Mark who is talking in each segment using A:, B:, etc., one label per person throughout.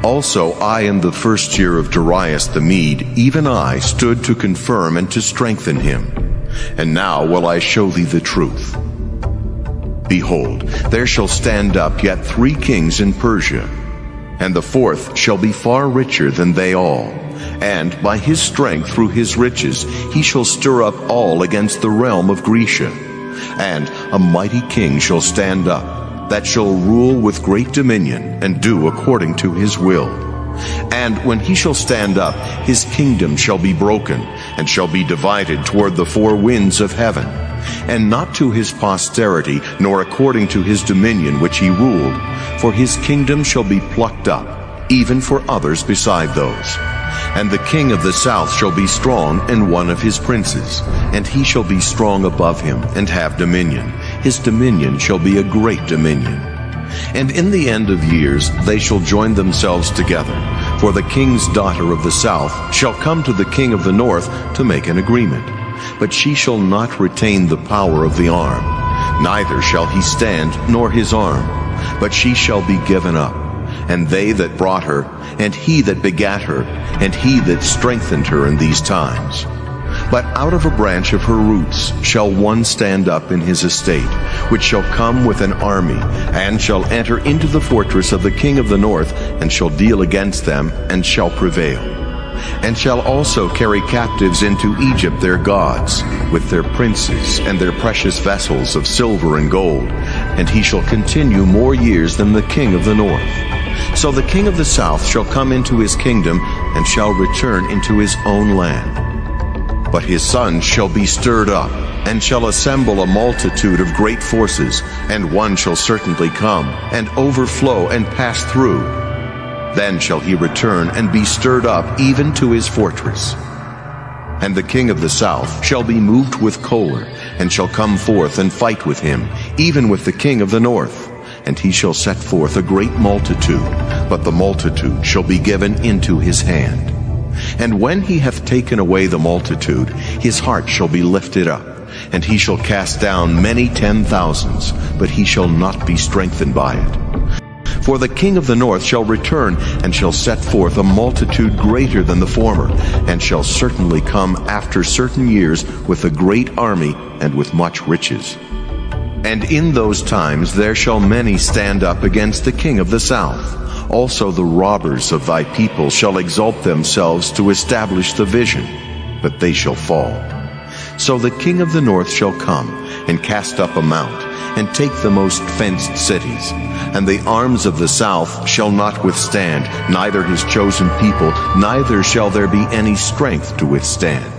A: Also I in the first year of Darius the Mede, even I stood to confirm and to strengthen him. And now will I show thee the truth. Behold, there shall stand up yet 3 kings in Persia, and the 4th shall be far richer than they all. And by his strength through his riches he shall stir up all against the realm of Grecia. And a mighty king shall stand up, that shall rule with great dominion, and do according to his will. And when he shall stand up, his kingdom shall be broken, and shall be divided toward the 4 winds of heaven, and not to his posterity, nor according to his dominion which he ruled. For his kingdom shall be plucked up, even for others beside those. And the king of the south shall be strong, and one of his princes, and he shall be strong above him, and have dominion. His dominion shall be a great dominion. And in the end of years they shall join themselves together. For the king's daughter of the south shall come to the king of the north to make an agreement. But she shall not retain the power of the arm, neither shall he stand nor his arm, but she shall be given up. And they that brought her, and he that begat her, and he that strengthened her in these times. But out of a branch of her roots shall one stand up in his estate, which shall come with an army, and shall enter into the fortress of the king of the north, and shall deal against them, and shall prevail. And shall also carry captives into Egypt their gods, with their princes and their precious vessels of silver and gold. And he shall continue more years than the king of the north. So the king of the south shall come into his kingdom, and shall return into his own land. But his sons shall be stirred up, and shall assemble a multitude of great forces, and one shall certainly come, and overflow, and pass through. Then shall he return, and be stirred up even to his fortress. And the king of the south shall be moved with choler, and shall come forth and fight with him, even with the king of the north. And he shall set forth a great multitude, but the multitude shall be given into his hand. And when he hath taken away the multitude, his heart shall be lifted up, and he shall cast down many 10,000s, but he shall not be strengthened by it. For the king of the north shall return, and shall set forth a multitude greater than the former, and shall certainly come after certain years with a great army and with much riches. And in those times there shall many stand up against the king of the south. Also the robbers of thy people shall exalt themselves to establish the vision, but they shall fall. So the king of the north shall come, and cast up a mount, and take the most fenced cities. And the arms of the south shall not withstand, neither his chosen people, neither shall there be any strength to withstand.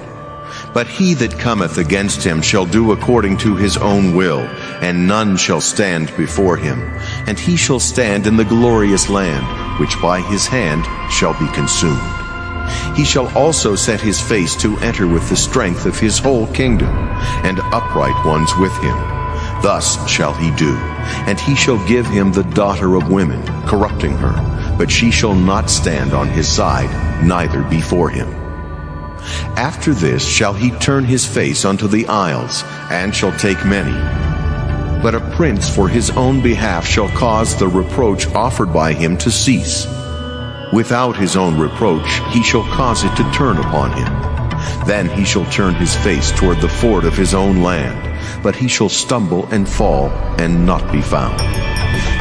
A: But he that cometh against him shall do according to his own will, and none shall stand before him. And he shall stand in the glorious land, which by his hand shall be consumed. He shall also set his face to enter with the strength of his whole kingdom, and upright ones with him. Thus shall he do. And he shall give him the daughter of women, corrupting her, but she shall not stand on his side, neither before him. After this shall he turn his face unto the isles, and shall take many. But a prince for his own behalf shall cause the reproach offered by him to cease. Without his own reproach he shall cause it to turn upon him. Then he shall turn his face toward the ford of his own land, but he shall stumble and fall, and not be found.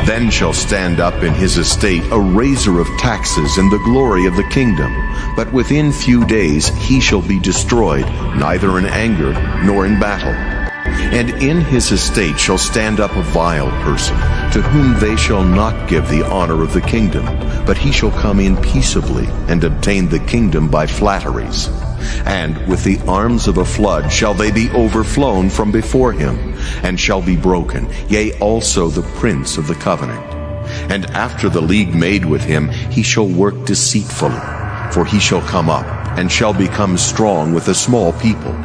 A: Then shall stand up in his estate a raiser of taxes in the glory of the kingdom. But within few days he shall be destroyed, neither in anger nor in battle. And in his estate shall stand up a vile person, to whom they shall not give the honor of the kingdom, but he shall come in peaceably, and obtain the kingdom by flatteries. And with the arms of a flood shall they be overflown from before him, and shall be broken, yea, also the prince of the covenant. And after the league made with him, he shall work deceitfully, for he shall come up, and shall become strong with a small people.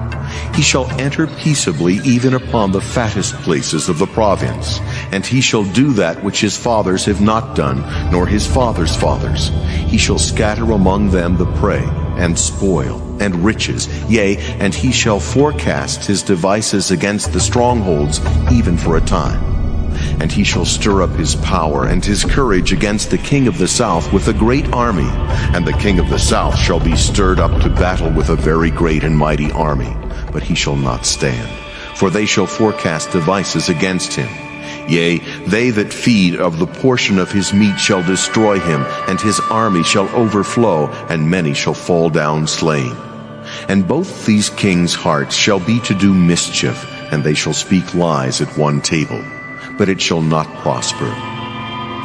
A: He shall enter peaceably even upon the fattest places of the province, and he shall do that which his fathers have not done, nor his fathers' fathers. He shall scatter among them the prey, and spoil, and riches, yea, and he shall forecast his devices against the strongholds, even for a time. And he shall stir up his power and his courage against the king of the south with a great army. And the king of the south shall be stirred up to battle with a very great and mighty army. But he shall not stand, for they shall forecast devices against him. Yea, they that feed of the portion of his meat shall destroy him, and his army shall overflow, and many shall fall down slain. And both these kings' hearts shall be to do mischief, and they shall speak lies at one table. But it shall not prosper.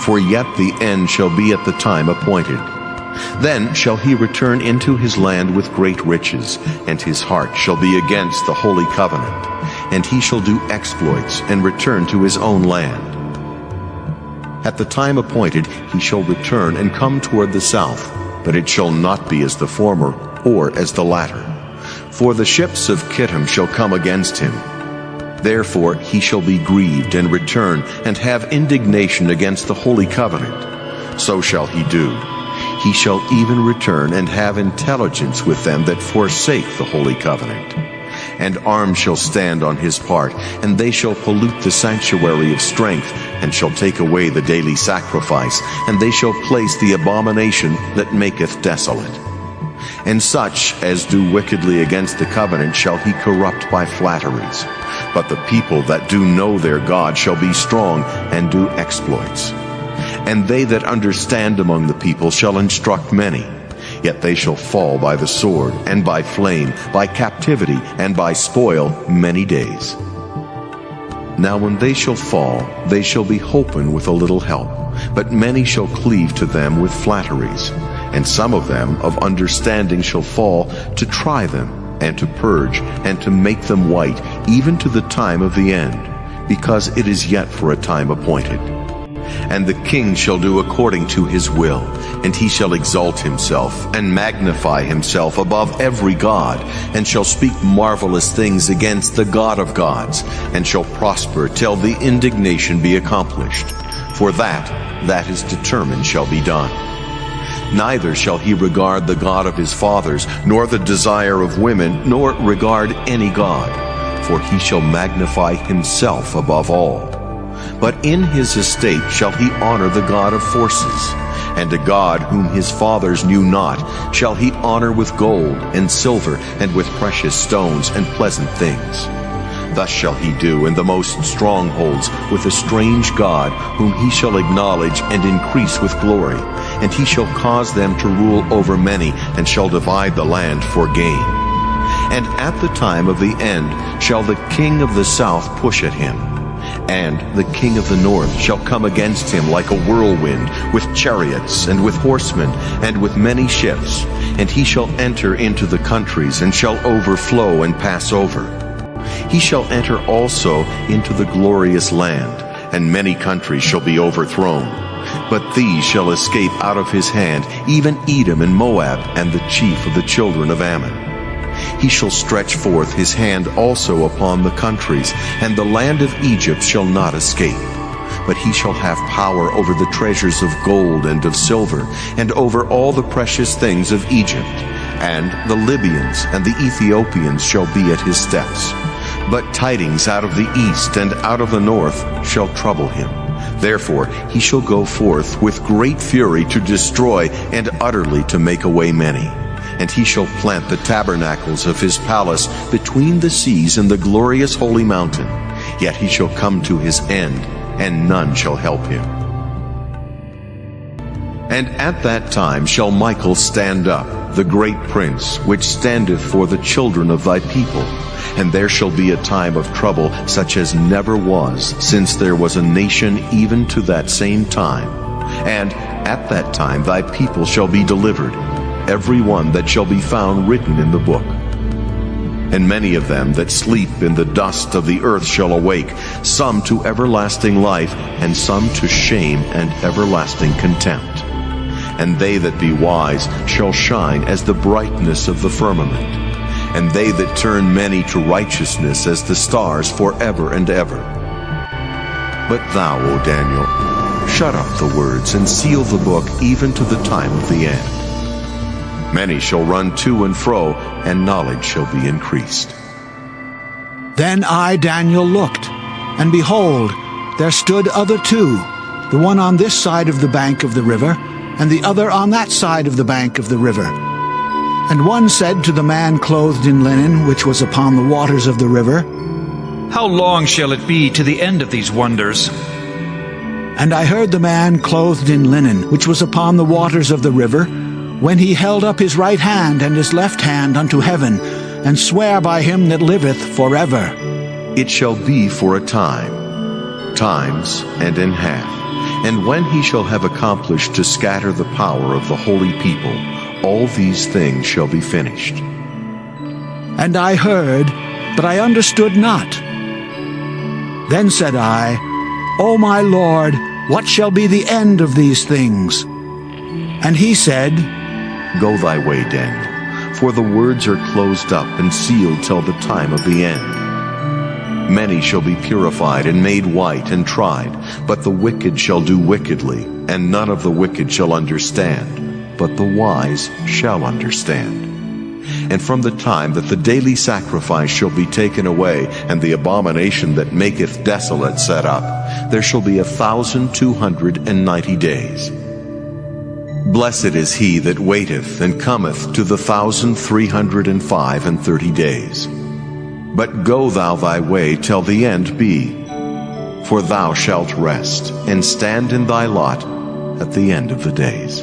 A: For yet the end shall be at the time appointed. Then shall he return into his land with great riches, and his heart shall be against the holy covenant. And he shall do exploits, and return to his own land. At the time appointed he shall return and come toward the south, but it shall not be as the former, or as the latter. For the ships of Kittim shall come against him. Therefore he shall be grieved and return, and have indignation against the holy covenant. So shall he do. He shall even return and have intelligence with them that forsake the holy covenant. And arms shall stand on his part, and they shall pollute the sanctuary of strength, and shall take away the daily sacrifice, and they shall place the abomination that maketh desolate. And such as do wickedly against the covenant shall he corrupt by flatteries. But the people that do know their God shall be strong, and do exploits. And they that understand among the people shall instruct many. Yet they shall fall by the sword, and by flame, by captivity, and by spoil many days. Now when they shall fall, they shall be holpen with a little help, but many shall cleave to them with flatteries. And some of them of understanding shall fall, to try them, and to purge, and to make them white, even to the time of the end, because it is yet for a time appointed. And the king shall do according to his will, and he shall exalt himself, and magnify himself above every god, and shall speak marvelous things against the God of gods, and shall prosper till the indignation be accomplished. For that is determined shall be done. Neither shall he regard the God of his fathers, nor the desire of women, nor regard any god, for he shall magnify himself above all. But in his estate shall he honor the God of forces, and a God whom his fathers knew not shall he honor with gold and silver, and with precious stones and pleasant things. Thus shall he do in the most strongholds with a strange God, whom he shall acknowledge and increase with glory. And he shall cause them to rule over many, and shall divide the land for gain. And at the time of the end shall the king of the south push at him. And the king of the north shall come against him like a whirlwind, with chariots, and with horsemen, and with many ships. And he shall enter into the countries, and shall overflow and pass over. He shall enter also into the glorious land, and many countries shall be overthrown. But these shall escape out of his hand, even Edom and Moab, and the chief of the children of Ammon. He shall stretch forth his hand also upon the countries, and the land of Egypt shall not escape. But he shall have power over the treasures of gold and of silver, and over all the precious things of Egypt. And the Libyans and the Ethiopians shall be at his steps. But tidings out of the east and out of the north shall trouble him. Therefore he shall go forth with great fury to destroy, and utterly to make away many. And he shall plant the tabernacles of his palace between the seas and the glorious holy mountain. Yet he shall come to his end, and none shall help him. And at that time shall Michael stand up, the great prince, which standeth for the children of thy people. And there shall be a time of trouble such as never was, since there was a nation even to that same time. And at that time thy people shall be delivered, every one that shall be found written in the book. And many of them that sleep in the dust of the earth shall awake, some to everlasting life, and some to shame and everlasting contempt. And they that be wise shall shine as the brightness of the firmament, and they that turn many to righteousness as the stars forever and ever. But thou, O Daniel, shut up the words, and seal the book even to the time of the end. Many shall run to and fro, and knowledge shall be increased.
B: Then I, Daniel, looked, and behold, there stood other two, the one on this side of the bank of the river, and the other on that side of the bank of the river. And one said to the man clothed in linen, which was upon the waters of the river,
C: How long shall it be to the end of these wonders?
B: And I heard the man clothed in linen, which was upon the waters of the river, when he held up his right hand and his left hand unto heaven, and sware by him that liveth forever.
A: It shall be for a time, times and in half. And when he shall have accomplished to scatter the power of the holy people, all these things shall be finished.
B: And I heard, but I understood not. Then said I, O my Lord, what shall be the end of these things? And he said,
A: Go thy way, Daniel, for the words are closed up and sealed till the time of the end. Many shall be purified and made white and tried, but the wicked shall do wickedly, and none of the wicked shall understand, but the wise shall understand. And from the time that the daily sacrifice shall be taken away, and the abomination that maketh desolate set up, there shall be 1,290 days. Blessed is he that waiteth and cometh to the 1,330 days. But go thou thy way till the end be, for thou shalt rest, and stand in thy lot at the end of the days.